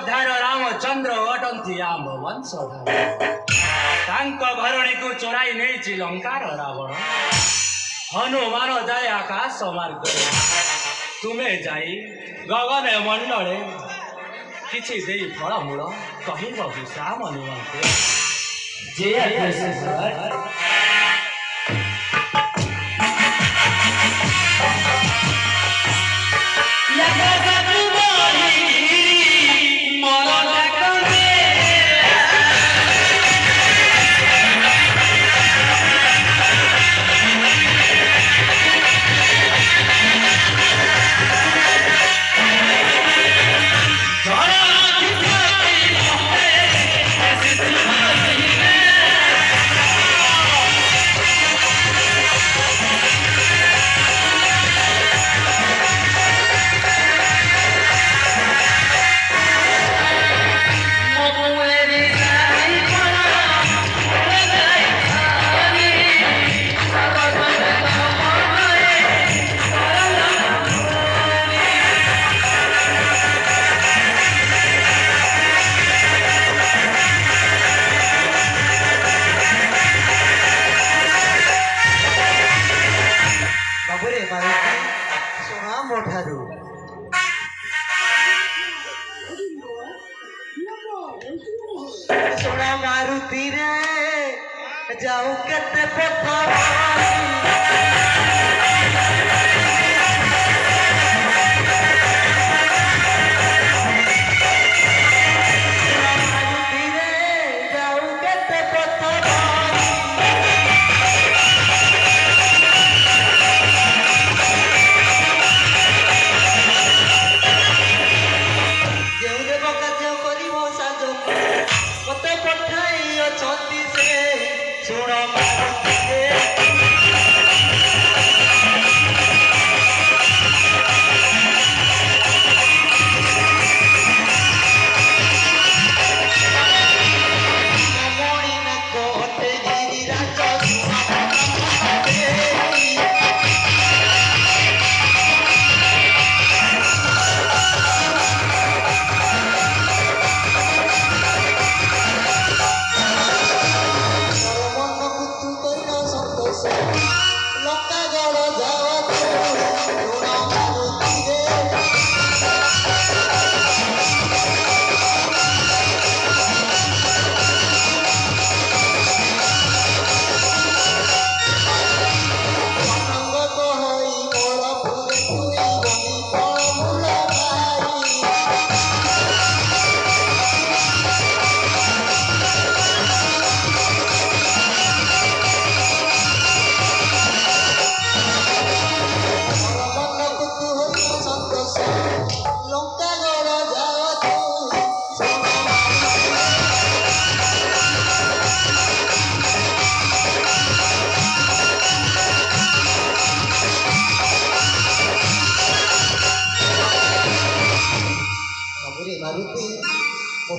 अयोध्यार रामचंद्र अटंती आम वंशधर घरणी को चोराई नहीं लंकार रावण हनुमान जाए आकाश मार्ग तुम्हें जाई गगन मंडले किछि देई फलमूल कहिब विश्राम निमंते जय सोना मारुति रे जाऊ केते पथर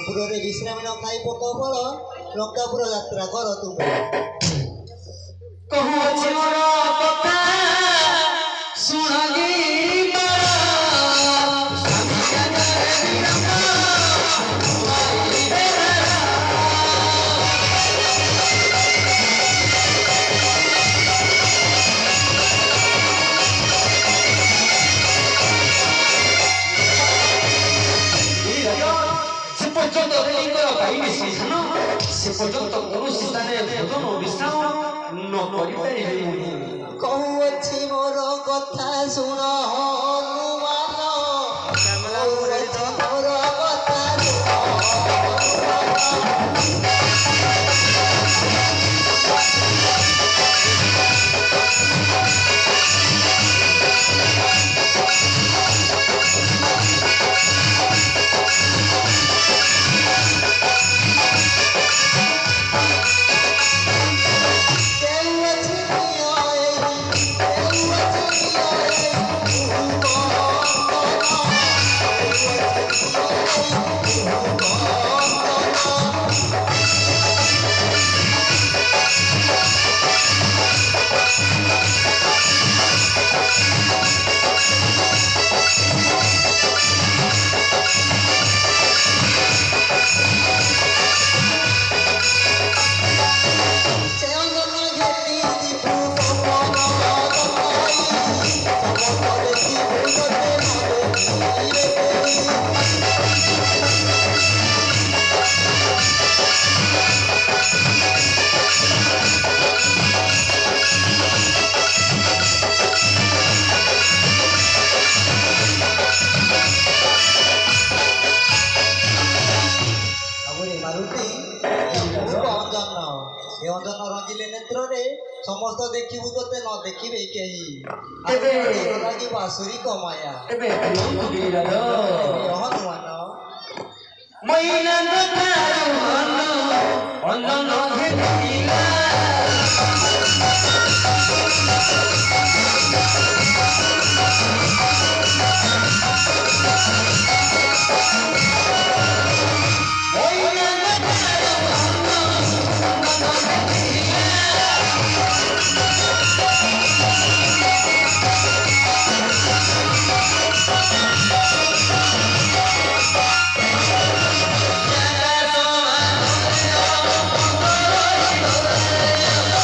पुरे विश्राम न खाई पक फल लंकापुर यात्रा कर तुम कहू कथा सुनगी से पर्यंत कौन स्थान भोजन विश्राम न कहूँ मोर कथा शुण हनुमान मोर कथा ରଞ୍ଜନ ରଞ୍ଜିଲେ ନେତ୍ରରେ ସମସ୍ତ ଦେଖିବୁ ତୋତେ ନ ଦେଖିବେ କେହି ଏବେ- ଲାଗିବ ଆସୁରିକ ମାୟା ଏବେ କୁହନ୍ତୁ ବିରାଜ ହନୁମାନ ମଇନା ନଥାରୁ ମନ ଅନନ ହେଲିଲା